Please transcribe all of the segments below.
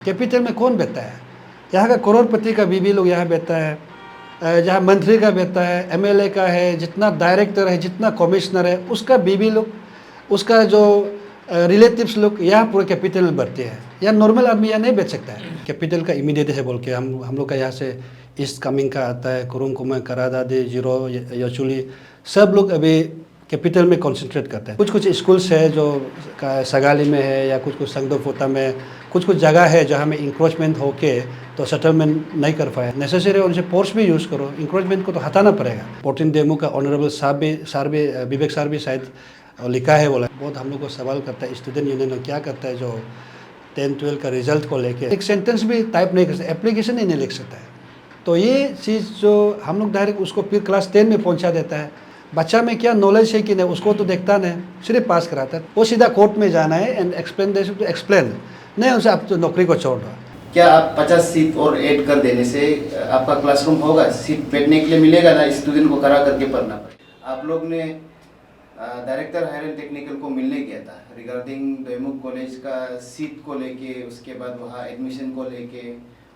Capital में कौन बैठता है? यहाँ का करोड़पति का बीवी लोग यहाँ बैठता है, जहाँ मंत्री का बैठता है, एमएलए का है, जितना डायरेक्टर है, जितना कमिश्नर है, उसका बीवी लोग, उसका जो रिलेटिव्स लोग यहाँ पूरे कैपिटल में बैठते हैं। यहाँ नॉर्मल आदमी यहाँ नहीं बैठ सकता है। कैपिटल का इमीडिएट है बोल के हम लोग का यहाँ से ईस्ट कमिंग का आता है, कुरुंग कुमार, करादादी, जीरो, यचुली, सब लोग अभी कैपिटल में कंसंट्रेट करते हैं। कुछ स्कूल्स है जो सगाली में है या कुछ संगदोफोता में, कुछ जगह है जहाँ में इंक्रोचमेंट होके तो सेटलमेंट नहीं कर पाए। नेसेसरी उनसे फोर्स भी यूज़ करो, इंक्रोचमेंट को तो हटाना पड़ेगा। 14 डेमो का ऑनरेबल विवेक साहब भी शायद लिखा है, बोला बहुत हम लोग को सवाल करता है स्टूडेंट यूनियन क्या करता है जो 10-12 का रिजल्ट को लेके एक सेंटेंस भी टाइप नहीं कर सकता, एप्लीकेशन ही नहीं लिख सकता है। तो ये चीज़ जो हम लोग डायरेक्ट उसको फिर क्लास 10 में पहुँचा देता है। बच्चा में क्या नॉलेज है कि नहीं उसको तो देखता नहीं, सिर्फ पास कराता है। वो सीधा कोर्ट में जाना है एंड एक्सप्लेन नहीं, उनसे आप तो नौकरी को छोड़ दो। क्या आप 50 सीट और ऐड कर देने से आपका क्लासरूम होगा, सीट बैठने के लिए मिलेगा ना, स्टूडेंट को करा करके पढ़ना पड़ेगा। आप लोग ने डायरेक्टर हायर एंड टेक्निकल को मिलने गया था रिगार्डिंग दोईमुख कॉलेज का सीट को लेके, उसके बाद वहाँ एडमिशन को लेके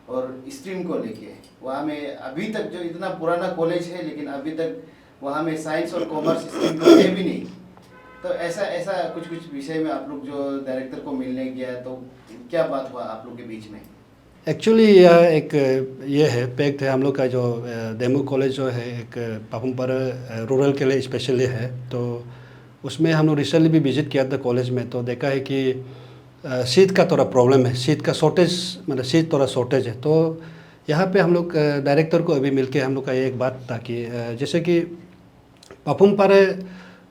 और स्ट्रीम को लेके। वहाँ में अभी तक जो इतना पुराना कॉलेज है लेकिन अभी तक वहाँ में साइंस और कॉमर्स स्ट्रीम तो है भी नहीं। तो ऐसा कुछ विषय में आप लोग जो डायरेक्टर को मिलने गया तो क्या बात हुआ आप लोग के बीच में? एक्चुअली यह एक ये है पैक्ट है हम लोग का जो दोईमुख कॉलेज जो है एक पापुमपारा रूरल के लिए स्पेशली है। तो उसमें हम लोग रिसेंटली भी विजिट किया था कॉलेज में, तो देखा है कि सीट का थोड़ा प्रॉब्लम है, सीट का शॉर्टेज, मतलब सीट थोड़ा शॉर्टेज है। तो यहाँ पे हम लोग डायरेक्टर को अभी मिलके हम लोग का ये एक बात था कि जैसे कि पापुमपारा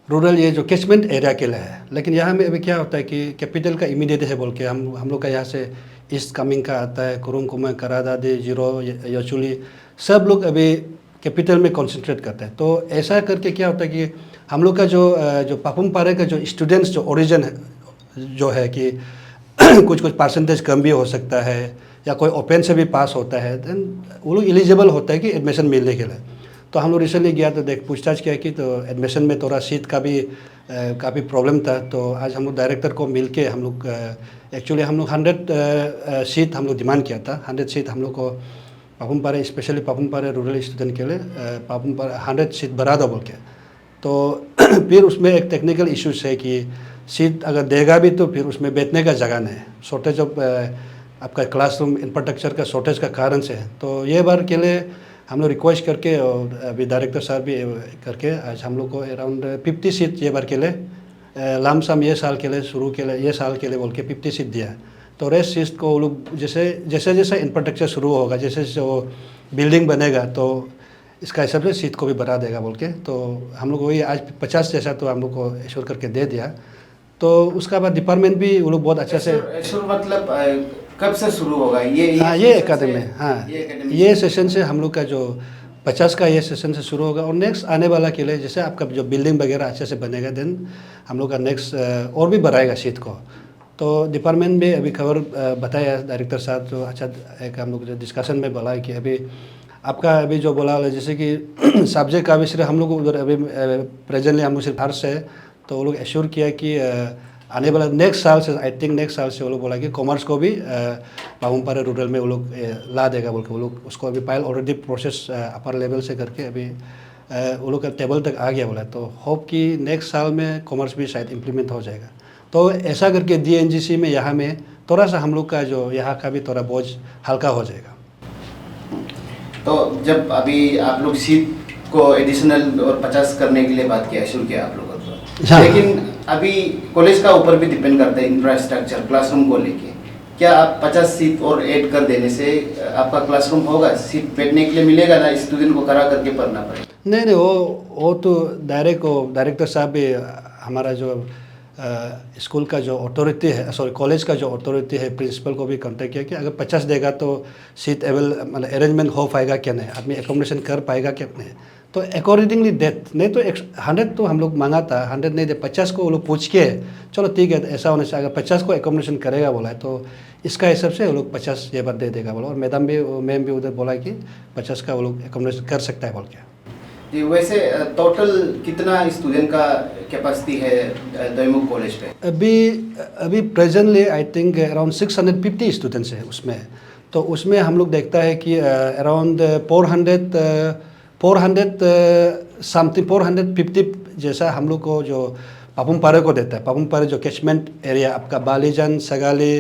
रूरल ये जो कैचमेंट एरिया के लिए है, लेकिन यहाँ में अभी क्या होता है कि कैपिटल का इमीडिएट है बोल के हम लोग का यहाँ से ईस्ट कमिंग का आता है, कुरुंग कुमार, करादादी, जीरो, यचुली, सब लोग अभी कैपिटल में कंसंट्रेट करते हैं। तो ऐसा करके क्या होता है कि हम लोग का जो पापुमपारा का जो स्टूडेंट्स जो ओरिजिन है जो है कि कुछ परसेंटेज कम भी हो सकता है या कोई ओपन से भी पास होता है, देन वो लोग एलिजिबल होता है कि एडमिशन मिलने के लिए। तो हम लोग रिसेंटली गया तो पूछताछ किया कि तो एडमिशन में थोड़ा सीट का भी काफ़ी प्रॉब्लम था। तो आज हम लोग डायरेक्टर को मिल के हम लोग एक्चुअली हम लोग 100 सीट हम लोग डिमांड किया था। 100 सीट हम लोग को पापुमपारा, स्पेशली पापुमपारा रूरल स्टूडेंट के लिए पापुमपारा 100 सीट बढ़ा दो बोल के। तो फिर उसमें एक टेक्निकल इश्यूज है कि सीट अगर देगा भी तो फिर उसमें बैठने का जगह नहीं है, शॉर्टेज ऑफ आपका क्लासरूम इंफ्रास्ट्रक्चर का शॉर्टेज का कारण से है। तो ये बार के लिए हम लोग रिक्वेस्ट करके और अभी डायरेक्टर साहब भी करके आज हम लोग को अराउंड 50 सीट ये बार के लिए लमसम ये साल के लिए शुरू के लिए ये साल के लिए बोल के 50 सीट दिया है। तो रेस्ट सीट को वो लोग जैसे इंफ्रास्ट्रक्चर शुरू होगा, जैसे जो बिल्डिंग बनेगा तो इसका हिसाब से सीट को भी बढ़ा देगा बोल के। तो हम लोग वही आज 50 जैसा तो हम लोग को एश्योर करके दे दिया। तो उसका बाद डिपार्टमेंट भी वो लोग बहुत अच्छा से एश्योर मतलब कब से शुरू होगा ये एकेडमी? हाँ, ये सेशन से हम लोग का जो 50 का ये सेशन से शुरू होगा और नेक्स्ट आने वाला के लिए जैसे आपका जो बिल्डिंग वगैरह अच्छे से बनेगा देन हम लोग का नेक्स्ट और भी बढ़ाएगा सीट को। तो डिपार्टमेंट में अभी खबर बताया डायरेक्टर साहब, जो अच्छा एक हम लोग जो डिस्कशन में बोला कि अभी आपका अभी जो बोला जैसे कि सब्जेक्ट का भी सिर्फ हम लोग उधर अभी प्रेजेंटली हम लोग सिर्फ आर्ट्स है। तो वो लोग एश्योर किया कि आने वाला नेक्स्ट साल से, आई थिंक नेक्स्ट साल से वो लोग बोला कि कॉमर्स को भी पापुमपारा रूरल में वो लोग ला देगा बोल के। वो लोग उसको अभी file already process upper level से करके अभी वो लोग का टेबल तक आ गया बोला। तो होप कि नेक्स्ट साल में कॉमर्स भी शायद इम्प्लीमेंट हो जाएगा। तो ऐसा करके DNGC में यहाँ में थोड़ा सा हम लोग का जो यहाँ का भी थोड़ा बोझ हल्का हो जाएगा। तो जब अभी आप लोग सीट को एडिशनल और 50 करने के लिए बात किया, शुरू किया आप लोगों को, लेकिन अभी कॉलेज का ऊपर भी डिपेंड करता है इंफ्रास्ट्रक्चर क्लासरूम को लेके। क्या आप 50 सीट और ऐड कर देने से आपका क्लासरूम होगा, सीट बैठने के लिए मिलेगा ना, स्टूडेंट को करा करके पढ़ना पड़ेगा? नहीं, वो तो डायरेक्टर साहब भी हमारा जो स्कूल का जो अथॉरिटी है, सॉरी कॉलेज का जो अथॉरिटी है, प्रिंसिपल को भी कांटेक्ट किया कि अगर 50 देगा तो सीट मतलब अरेंजमेंट हो पाएगा क्या नहीं, आदमी एकोमोडेशन कर पाएगा क्या नहीं। तो अकॉर्डिंगली डेथ नहीं तो 100 तो हम लोग मांगा था, 100 नहीं दे 50 को वो लोग पूछ के चलो ठीक है ऐसा होने से अगर 50 को एकोमोडेशन करेगा बोला है तो इसका हिसाब से वो लोग 50 ये बार दे देगा बोला। और मैम भी उधर बोला कि 50 का वो लोग एकोमोडेशन कर सकता है बोल के। जी, वैसे टोटल कितना स्टूडेंट का कैपेसिटी है दैमुख कॉलेज पे? अभी अभी presently I think around 650 students हैं उसमें। तो उसमें हम लोग देखता है कि अराउंड 400 समथिंग 450 जैसा हम लोग को जो पापुम पारे को देता है। पापुम पारे जो कैचमेंट एरिया आपका बालीजान, सगाली,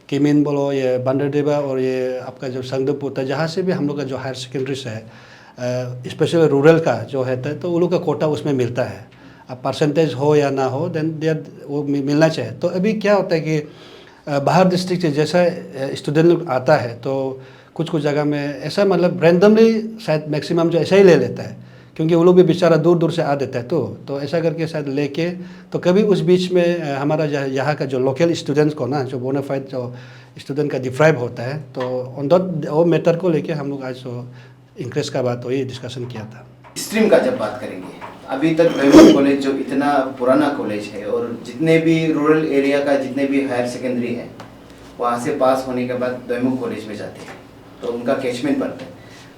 किमिन बोलो, ये बंदरदेवा और ये आपका जो संगदपुर, जहाँ से भी हम लोग का जो हायर सेकेंडरीज है स्पेशली रूरल का जो है तो वो लोग का कोटा उसमें मिलता है। अब परसेंटेज हो या ना हो देन वो मिलना चाहिए। तो अभी क्या होता है कि बाहर डिस्ट्रिक्ट से जैसा स्टूडेंट लोग आता है तो कुछ कुछ जगह में ऐसा मतलब रैंडमली शायद मैक्सिमम जो ऐसा ही ले लेता है, क्योंकि वो लोग भी बेचारा दूर दूर से आ देता है। तो ऐसा करके शायद लेके तो कभी उस बीच में हमारा यहाँ का जो लोकल स्टूडेंट्स को ना, जो बोनाफाइड जो स्टूडेंट का डिफ्राइब होता है, तो ऑन दैट वो मैटर को लेके हम लोग आज जो इंक्रेज का बात वही डिस्कशन किया था। स्ट्रीम का जब बात करेंगे, अभी तक दैमुख कॉलेज जो इतना पुराना कॉलेज है और जितने भी रूरल एरिया का जितने भी हायर सेकेंडरी है वहाँ से पास होने के बाद दैमुख कॉलेज में जाते हैं तो उनका कैचमेंट पड़ता है।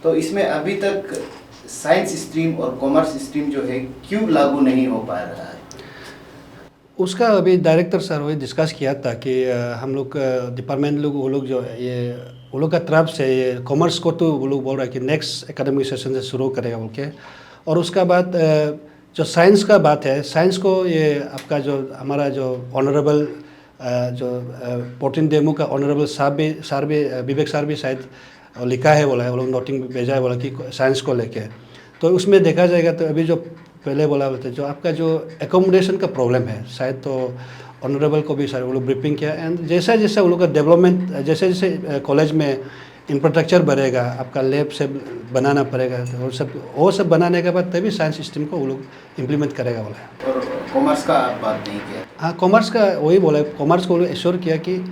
तो इसमें अभी तक साइंस स्ट्रीम और कॉमर्स स्ट्रीम जो है क्यों लागू नहीं हो पा रहा है? उसका अभी डायरेक्टर सर वही डिस्कस किया था कि हम लोग डिपार्टमेंट लोग वो लोग जो ये वो लोग का तरफ से ये कॉमर्स को तो वो लोग बोल रहा है कि नेक्स्ट एकेडमिक सेशन से शुरू करेगा बोल के। और उसका बाद जो साइंस का बात है, साइंस को ये आपका जो हमारा जो ऑनरेबल जो 14 डेमो का ऑनरेबल साहब भी विवेक सर भी शायद लिखा है बोला है, वो लोग नोटिंग भेजा है बोला कि साइंस को लेके। तो उसमें देखा जाएगा तो अभी जो पहले बोला बोलते जो आपका जो एकोमोडेशन का प्रॉब्लम है शायद तो ऑनरेबल को भी सारे वो लोग ब्रीफिंग किया। एंड जैसा जैसा वो लोग का डेवलपमेंट जैसे जैसे कॉलेज में इंफ्रास्ट्रक्चर बढ़ेगा, आपका लैब से बनाना पड़ेगा, तो वो सब बनाने के बाद तभी साइंस सिस्टम को वो लोग इम्प्लीमेंट करेगा बोला है। और कॉमर्स का आप बात नहीं किया? हाँ, कॉमर्स का वही बोला, कॉमर्स को एश्योर किया कि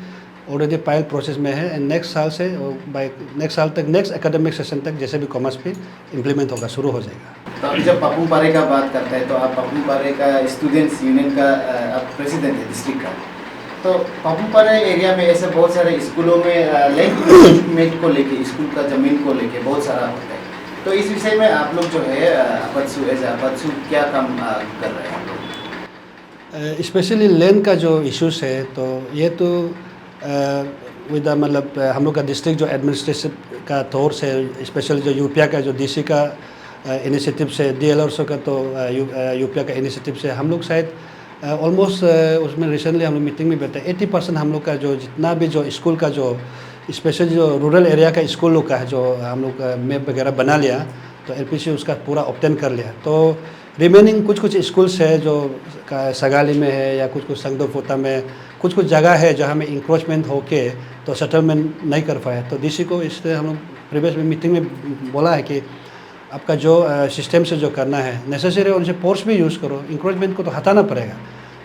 ऑलरेडी पायलट प्रोसेस में है एंड नेक्स्ट साल से बाय नेक्स्ट साल तक नेक्स्ट एकेडमिक सेशन तक जैसे भी कॉमर्स पे इम्प्लीमेंट होगा, शुरू हो जाएगा। तो अभी जब पापुम पारे का बात करता है तो आप पापुम पारे का स्टूडेंट्स यूनियन का आप प्रेसिडेंट है डिस्ट्रिक्ट का। तो पापुम पारे एरिया में ऐसे बहुत सारे स्कूलों में लैंड मेट को लेके, स्कूल का ज़मीन को लेके बहुत सारा होता है। तो इस विषय में आप लोग जो है अपत्सु क्या काम कर रहे हैं आप लोग? स्पेशली लैंड का जो इश्यूज है तो ये तो विद मतलब हम लोग का डिस्ट्रिक्ट जो एडमिनिस्ट्रेशन का तौर से स्पेशली जो यूपीआ का जो डीसी का इनिशिएटिव से डीएलआरओ का तो यूपीआ का इनिशिएटिव से हम लोग शायद ऑलमोस्ट उसमें रिसेंटली हम लोग मीटिंग में बैठे 80% हम लोग का जो जितना भी जो स्कूल का जो स्पेशली जो रूरल एरिया का स्कूल लोग का है जो हम लोग मैप वगैरह बना लिया, तो एलपीसी उसका पूरा ऑब्टेन कर लिया। तो रिमेनिंग कुछ कुछ स्कूल्स है जो सगाली में है या कुछ कुछ संगदोफोता में कुछ कुछ जगह है जहाँ में इंक्रोचमेंट होके तो सेटलमेंट नहीं कर पाए। तो डीसी को इसलिए हम लोग प्रीवियस मीटिंग में बोला है कि आपका जो सिस्टम से जो करना है नेसेसरी उनसे फोर्स भी यूज़ करो, इंक्रोचमेंट को तो हटाना पड़ेगा।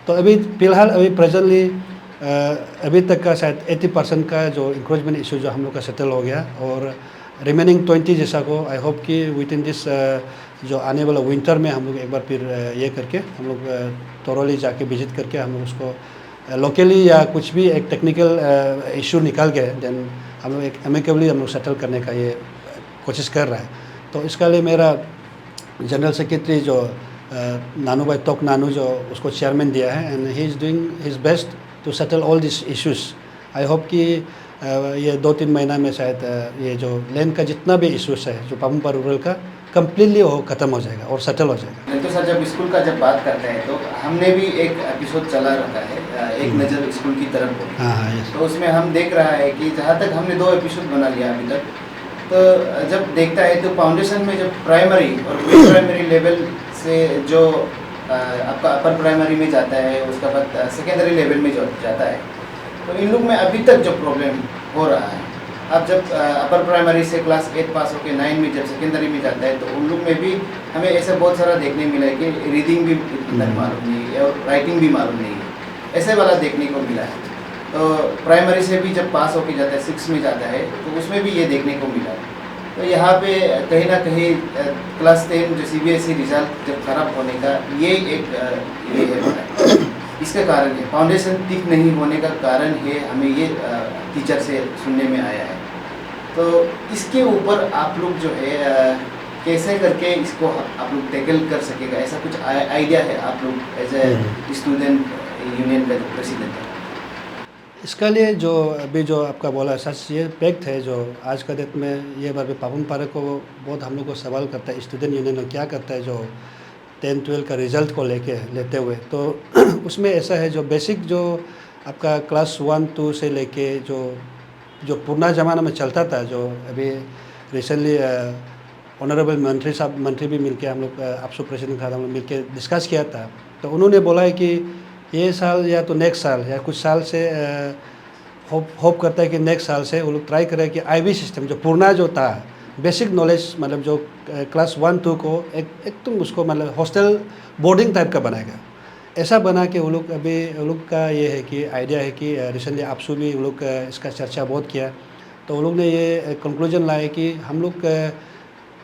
तो अभी फ़िलहाल अभी प्रेजेंटली अभी तक का शायद 80% का जो इंक्रोचमेंट इशू जो हम लोग का सेटल हो गया और रिमेनिंग 20 जैसा को आई होप कि विद इन दिस जो आने वाला विंटर में हम लोग एक बार फिर ये करके हम लोग थोरोली जाके विजिट करके हम लोग उसको लोकली या कुछ भी एक टेक्निकल इशू निकाल के देन हम लोग एक एमिकेबली हम लोग सेटल करने का ये कोशिश कर रहा है। तो इसके लिए मेरा जनरल सेक्रेटरी जो नानू भाई तोक नानू जो उसको चेयरमैन दिया है and he is doing his best to settle all this issues. I hope कि ये 2-3 महीना में शायद ये जो लैंड का जितना भी इश्यूज़ है जो पापुम पारे रूरल का कम्प्लीटली वो ख़त्म हो जाएगा और सेटल हो जाएगा। तो सर जब स्कूल का जब बात करते हैं तो हमने भी एक एपिसोड चला रखा है एक नज़र स्कूल की तरफ को। हाँ यस। तो उसमें हम देख रहा है कि जहाँ तक हमने 2 एपिसोड बना लिया अभी तक, तो जब देखता है तो फाउंडेशन में जब प्राइमरी और प्री प्राइमरी लेवल से जो आपका अपर प्राइमरी में जाता है उसका बाद सेकेंडरी लेवल में जो जाता है, तो इन लोग में अभी तक जो प्रॉब्लम हो रहा है। अब जब अपर प्राइमरी से क्लास 8 पास होकर 9 में जब सेकेंडरी में जाता है तो उन लोग में भी हमें ऐसा बहुत सारा देखने मिला है कि रीडिंग भी मालूम नहीं है और राइटिंग भी मालूम नहीं है, ऐसे वाला देखने को मिला है। तो प्राइमरी से भी जब पास होके जाता है 6 में जाता है तो उसमें भी ये देखने को मिला है। तो यहाँ पे कहीं ना कहीं क्लास 10 जो CBSE रिजल्ट जब खराब होने का ये एक ये है, इसका कारण है फाउंडेशन ठीक नहीं होने का कारण है, हमें ये टीचर से सुनने में आया है। तो इसके ऊपर आप लोग जो है कैसे करके इसको आप लोग टैकल कर सकेगा, ऐसा कुछ आइडिया है आप लोग एज ए स्टूडेंट यूनियन का जो प्रेसिडेंट है? इसका लिए जो अभी जो आपका बोला सच ये पैक्ट है जो आज का डेट में ये बार भी पापुम पारे को बहुत हम लोग को सवाल करता है स्टूडेंट यूनियन में क्या करता है जो 10-12 का रिज़ल्ट को लेते हुए। तो उसमें ऐसा है जो बेसिक जो आपका क्लास 1-2 से लेके जो जो पुराना ज़माना में चलता था, जो अभी रिसेंटली ऑनरेबल मंत्री भी मिलके हम लोग आपसो प्रेसिडेंट था, हम लोग मिलके डिस्कस किया था। तो उन्होंने बोला है कि ये साल या तो नेक्स्ट साल या कुछ साल से होप करता है कि नेक्स्ट साल से वो लोग ट्राई करें कि आईबी सिस्टम जो पुराना जो था बेसिक नॉलेज मतलब जो क्लास 1-2 को एक तुम उसको मतलब हॉस्टल बोर्डिंग टाइप का बनाएगा। ऐसा बना के वो लोग अभी वो लोग का ये है कि आइडिया है कि रिसेंटली आपसू भी वो लोग इसका चर्चा बहुत किया। तो वो लोग ने ये कंक्लूजन लाया कि हम लोग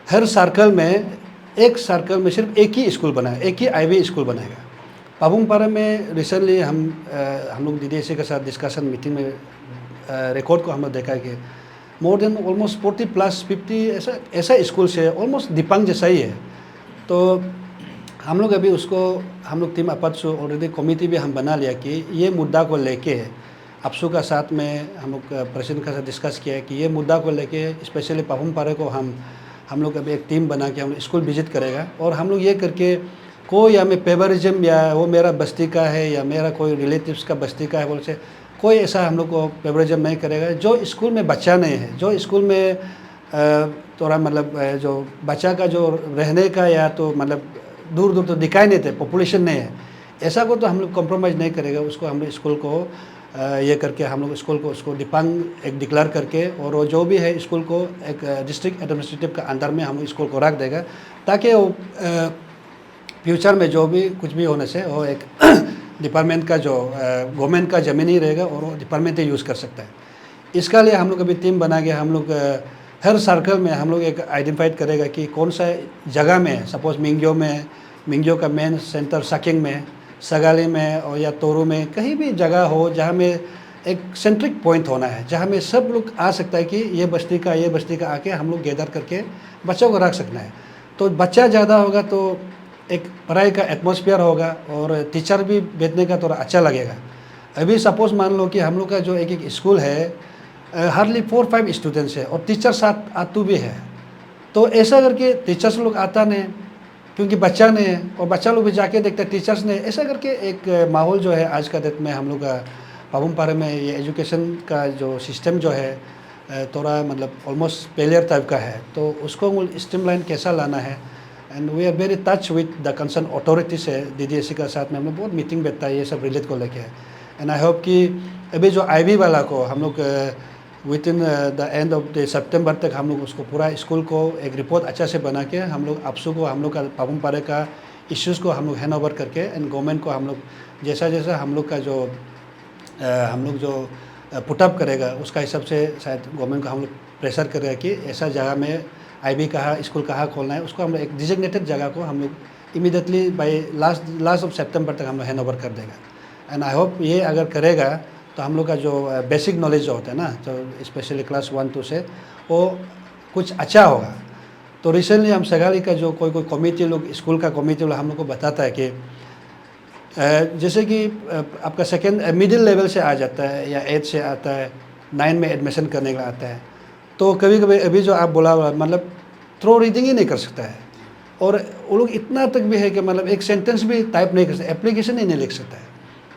हर सर्कल में सिर्फ एक ही स्कूल बनाए, एक ही आईबी स्कूल बनाएगा। पापुम पारे में रिसेंटली हम लोग डीडीएससी के साथ डिस्कशन मीटिंग में रिकॉर्ड को हमने देखा कि मोर देन ऑलमोस्ट 40+50 ऐसा स्कूल से ऑलमोस्ट दिपांग जैसा ही है। तो हम लोग अभी उसको हम लोग टीम अपात्सु ऑलरेडी कमिटी भी हम बना लिया कि ये मुद्दा को लेके अपसू का साथ में हम लोग प्रेसिडेंट के साथ डिस्कस किया है कि ये मुद्दा को लेके स्पेशली पापुम पारे को हम लोग अभी एक टीम बना के हम स्कूल विजिट करेगा और हम लोग ये करके कोई या मैं फेवरिज्म या वो मेरा बस्ती का है या मेरा कोई रिलेटिव्स का बस्ती का है बोल से कोई ऐसा हम लोग को फेवरिज्म नहीं करेगा। जो स्कूल में बच्चा नहीं है, जो स्कूल में थोड़ा मतलब जो बच्चा का जो रहने का या तो मतलब दूर दूर तो दिखाई नहीं थे, पॉपुलेशन नहीं है, ऐसा को तो हम लोग कॉम्प्रोमाइज़ नहीं करेगा। उसको हम लोग स्कूल को ये करके हम लोग स्कूल को उसको दिपांग एक डिक्लेयर करके और वो जो भी है स्कूल को एक डिस्ट्रिक्ट एडमिनिस्ट्रेटिव का अंदर में हम लोग स्कूल को रख देगा ताकि वो फ्यूचर में जो भी कुछ भी होने से वो एक डिपार्टमेंट का जो गवर्नमेंट का ज़मीन ही रहेगा और वो डिपार्टमेंट ही यूज़ कर सकता है। इसका लिए हम लोग अभी टीम बना के हम लोग हर सर्कल में हम लोग एक आइडेंटिफाइड करेगा कि कौन सा जगह में, सपोज मिंग्यो का मेन सेंटर सकिंग में, सगाली में और या तोरू में कहीं भी जगह हो जहाँ में एक सेंट्रिक पॉइंट होना है, जहाँ में सब लोग आ सकता है कि ये बस्ती का आके हम लोग गैदर करके बच्चों को रख सकना है। तो बच्चा ज़्यादा होगा तो एक पढ़ाई का एटमॉस्फेयर होगा और टीचर भी बैठने का थोड़ा अच्छा लगेगा। अभी सपोज़ मान लो कि हम लोग का जो एक स्कूल है हार्डली 4-5 स्टूडेंट्स है और टीचर 7-8 भी है। तो ऐसा करके टीचर्स लोग आता नहीं क्योंकि बच्चा नहीं है और बच्चा लोग भी जाके देखते हैं टीचर्स ने, ऐसा करके एक माहौल जो है आज का डेट में हम लोग का पापुम पारे में ये एजुकेशन का जो सिस्टम जो है थोड़ा मतलब ऑलमोस्ट फेलियर टाइप का है। तो उसको स्ट्रीमलाइन कैसा लाना है and we are very touch with the concern authorities है। डीडीएससी का साथ में हम लोग बहुत मीटिंग बैठता है ये सब रिलेट को लेके। एंड आई होप कि अभी जो आईबी वाला को हम लोग within the end of the सितंबर तक हम लोग उसको पूरा स्कूल को एक रिपोर्ट अच्छा से बना के हम लोग आपसू को हम लोग का पापुम पारे का इश्यूज़ को हम लोग हैंड ओवर करके एंड गवर्नमेंट को हम लोग जैसा हम लोग का जो हम लोग जो पुटअप करेगा उसका हिसाब से शायद गवर्नमेंट को हम लोग प्रेशर करेगा कि ऐसा जगह में आईबी कहाँ स्कूल कहाँ खोलना है, उसको हम लोग एक डिजिग्नेटेड जगह को हम लोग इमीडिएटली बाय लास्ट ऑफ सितंबर तक हम लोग हैंड ओवर कर देगा। एंड आई होप ये अगर करेगा तो हम लोग का जो बेसिक नॉलेज जो होता है ना, तो स्पेशली क्लास 1-2 से वो कुछ अच्छा होगा। तो रिसेंटली हम सगाली का जो कोई कमेटी लोग स्कूल का कमेटी लोग हम लोग को बताता है कि जैसे कि आपका सेकेंड मिडिल लेवल से आ जाता है या 8 से आता है, 9 में एडमिशन करने का आता है, तो कभी कभी अभी जो आप बोला मतलब थ्रो रीडिंग ही नहीं कर सकता है और वो लोग इतना तक भी है कि मतलब एक सेंटेंस भी टाइप नहीं कर सकता, एप्लीकेशन ही नहीं लिख सकता है।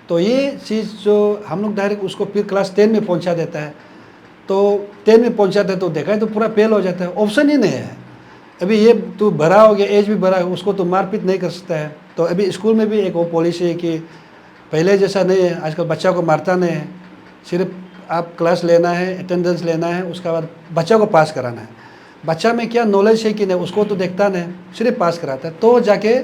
तो ये चीज़ जो हम लोग डायरेक्ट उसको फिर क्लास 10 में पहुंचा देता है, तो 10 में पहुंचाते हैं तो देखा है तो पूरा फेल हो जाता है, ऑप्शन ही नहीं है। अभी ये तो बड़ा हो गया, एज भी बड़ा है, उसको तो मारपीट नहीं कर सकता है। तो अभी स्कूल में भी एक वो पॉलिसी है कि पहले जैसा नहीं है, आजकल बच्चा को मारता नहीं है, सिर्फ आप क्लास लेना है, अटेंडेंस लेना है, उसके बाद बच्चा को पास कराना है। बच्चा में क्या नॉलेज है कि नहीं उसको तो देखता नहीं, सिर्फ पास कराता है। तो जाके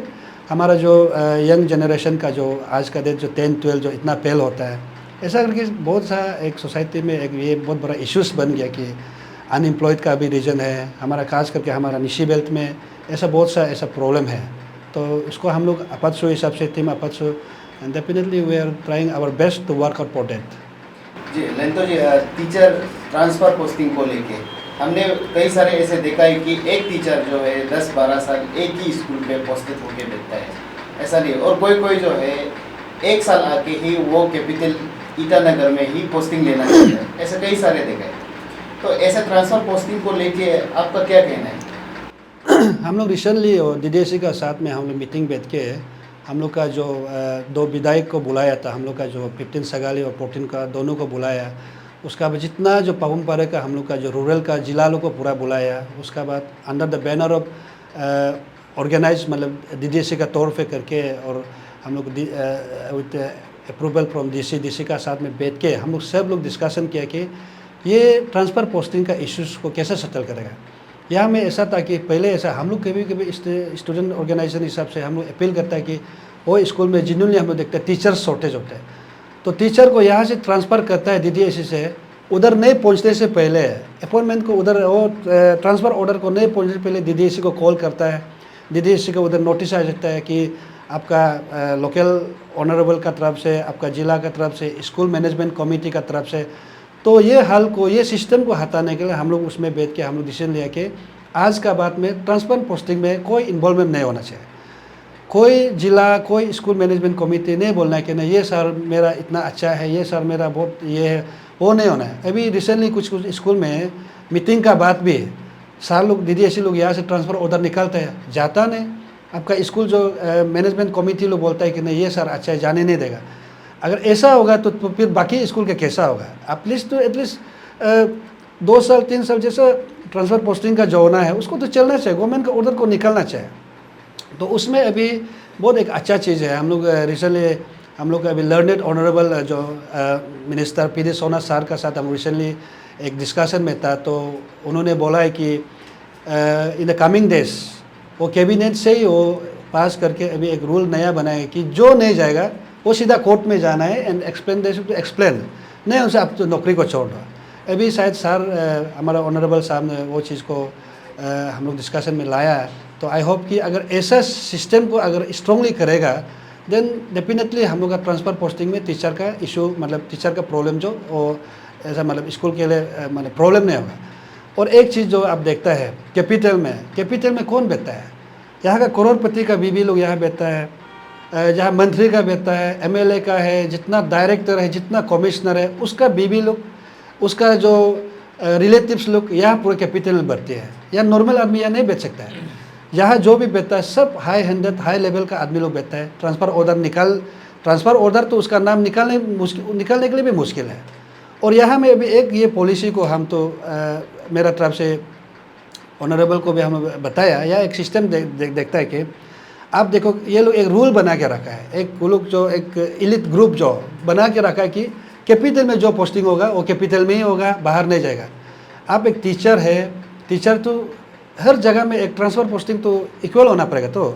हमारा जो यंग जनरेशन का जो आज का डेट जो 10-12 जो इतना फेल होता है, ऐसा करके बहुत सा एक सोसाइटी में एक ये बहुत बड़ा इश्यूज़ बन गया कि अनएम्प्लॉयड का भी रीज़न है हमारा, खास करके हमारा निशी बेल्ट में ऐसा बहुत सा ऐसा प्रॉब्लम है। तो उसको हम लोग अपात्सु हिसाब से टीम अपात्सु and definitely we are trying our best to work out for that. जी लेंतो जी, टीचर ट्रांसफ़र पोस्टिंग को लेके हमने कई सारे ऐसे देखा है कि एक टीचर जो है 10-12 साल एक ही स्कूल पे पोस्टेड होके बैठता है, ऐसा नहीं। और कोई कोई जो है 1 साल आके ही वो कैपिटल ईटानगर में ही पोस्टिंग लेना चाहता है, ऐसे कई सारे देखा है। तो ऐसे ट्रांसफ़र पोस्टिंग को लेके आपका क्या कहना है? हम लोग रिसेंटली और DDSE का साथ में हम लोग मीटिंग बैठ के हम लोग का जो 2 विधायक को बुलाया था, हम लोग का जो 15 सगाली और 14 का दोनों को बुलाया। उसका बाद जितना जो पापुम पारे का हम लोग का जो रूरल का जिला लोग को पूरा बुलाया। उसका बाद under the banner of organise मतलब DDSE का तौर पे करके और हम लोग विद अप्रूवल फ्रॉम DC का साथ में बैठ के हम लोग सब लोग डिस्कशन किया कि ये ट्रांसफ़र पोस्टिंग का इश्यूज़ को कैसे सेटल करेगा। यहाँ में ऐसा था कि पहले ऐसा हम लोग कभी कभी स्टूडेंट ऑर्गेनाइजेशन हिसाब से हम लोग अपील करता है कि वो स्कूल में जिन्होंने हम लोग देखते हैं टीचर्स शॉर्टेज होता है, तो टीचर को यहाँ से ट्रांसफ़र करता है DDSE से, उधर नहीं पहुँचने से पहले अपॉइंटमेंट को उधर वो ट्रांसफ़र ऑर्डर को नहीं पहुँचने से पहले DDSE को कॉल करता है। DDSE को उधर नोटिस आ जाता है कि आपका लोकल ऑनरेबल का तरफ से, आपका ज़िला का तरफ से, स्कूल मैनेजमेंट कमेटी का तरफ से। तो ये हाल को, ये सिस्टम को हटाने के लिए हम लोग उसमें बैठ के हम लोग डिसीजन लिया कि आज का बाद में ट्रांसफ़र पोस्टिंग में कोई इन्वॉल्वमेंट नहीं होना चाहिए। कोई जिला, कोई स्कूल मैनेजमेंट कमेटी नहीं बोलना है कि नहीं ये सर मेरा इतना अच्छा है, ये सर मेरा बहुत ये है, वो नहीं होना है। अभी रिसेंटली कुछ स्कूल में मीटिंग का बाद भी सर लोग DDSE लोग यहाँ से ट्रांसफ़र ऑर्डर निकालते हैं, जाता नहीं। आपका स्कूल जो मैनेजमेंट कमेटी लोग बोलता है कि नहीं ये सर अच्छा है, जाने नहीं देगा। अगर ऐसा होगा तो फिर बाकी स्कूल का कैसा होगा। एटलीस्ट 2 साल 3 साल जैसा ट्रांसफ़र पोस्टिंग का जो होना है उसको तो चलना चाहिए, गवर्नमेंट का ऑर्डर को निकलना चाहिए। तो उसमें अभी बहुत एक अच्छा चीज़ है। हम लोग रिसेंटली हम लोग अभी लर्नेड ऑनरेबल जो मिनिस्टर PD सोना सर का साथ हम रिसेंटली एक डिस्कशन में था, तो उन्होंने बोला है कि इन द कमिंग डेज वो कैबिनेट से ही वो पास करके अभी एक रूल नया बनाएगा कि जो नहीं जाएगा वो सीधा कोर्ट में जाना है एंड एक्सप्लेन नहीं उनसे आप तो नौकरी को छोड़ दो। अभी शायद सर हमारा ऑनरेबल साहब ने वो चीज़ को हम लोग डिस्कशन में लाया है। तो आई होप कि अगर ऐसा सिस्टम को अगर स्ट्रांगली करेगा देन डेफिनेटली हम लोग का ट्रांसफ़र पोस्टिंग में टीचर का इशू मतलब टीचर का प्रॉब्लम जो वो ऐसा मतलब स्कूल के लिए मतलब प्रॉब्लम नहीं होगा। और एक चीज़ जो आप देखता है कैपिटल में कौन बैठता है, यहाँ का करोड़पति का बीवी लोग यहाँ बैठता है, जहाँ मंत्री का बैठता है, MLA का है, जितना डायरेक्टर है, जितना कमिश्नर है उसका बीवी लोग, उसका जो रिलेटिव्स लोग यहाँ पूरे कैपिटल में बैठते हैं। यहाँ नॉर्मल आदमी यहाँ नहीं बैठ सकता है। यहाँ जो भी बैठता है सब हाई हैंडेड हाई लेवल का आदमी लोग बैठता है। ट्रांसफ़र ऑर्डर तो उसका नाम निकालने के लिए भी मुश्किल है। और यहाँ में अभी एक ये पॉलिसी को हम तो मेरा तरफ से ऑनरेबल को भी हम बताया, या एक सिस्टम देखता है कि आप देखो ये लोग एक रूल बना के रखा है, एक लोग जो एक इलिट ग्रुप जो बना के रखा है कि कैपिटल में जो पोस्टिंग होगा वो कैपिटल में ही होगा, बाहर नहीं जाएगा। आप एक टीचर है, टीचर तो हर जगह में एक ट्रांसफ़र पोस्टिंग तो इक्वल होना पड़ेगा। तो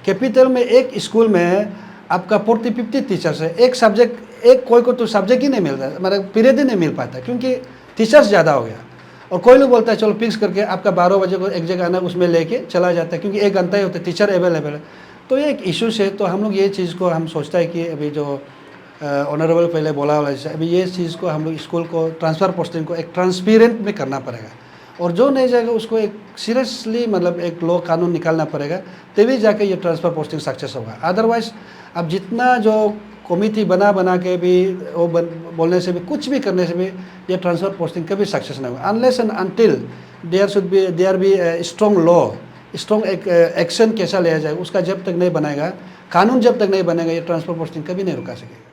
कैपिटल में एक स्कूल में आपका 40-50 टीचर्स है, एक सब्जेक्ट एक कोई को तो सब्जेक्ट ही नहीं मिल रहा, मतलब पीरियड ही नहीं मिल पाता क्योंकि टीचर्स ज़्यादा हो गया। और कोई लोग बोलता है चलो फिक्स करके आपका 12 बजे को एक जगह आना, उसमें लेके चला जाता है क्योंकि 1 घंटा ही होता है, टीचर अवेलेबल है। तो ये एक इशूज़ है। तो हम लोग ये चीज़ को हम सोचता है कि अभी जो ऑनरेबल पहले बोला वाला जैसे अभी ये चीज़ को हम लोग स्कूल को ट्रांसफ़र पोस्टिंग को एक ट्रांसपेरेंट में करना पड़ेगा, और जो नहीं जाएगा उसको एक सीरियसली मतलब एक लॉ कानून निकालना पड़ेगा, तभी जाके ये ट्रांसफ़र पोस्टिंग सक्सेस होगा। अदरवाइज अब जितना जो कमेटी बना के भी वो बोलने से भी कुछ भी करने से भी ये ट्रांसफ़र पोस्टिंग कभी सक्सेस नहीं होगा unless and until there be strong law, strong एक एक्शन कैसा लिया जाएगा उसका जब तक नहीं बनेगा, कानून जब तक नहीं बनेगा, ये ट्रांसफ़र पोस्टिंग कभी नहीं रुका सकेगा।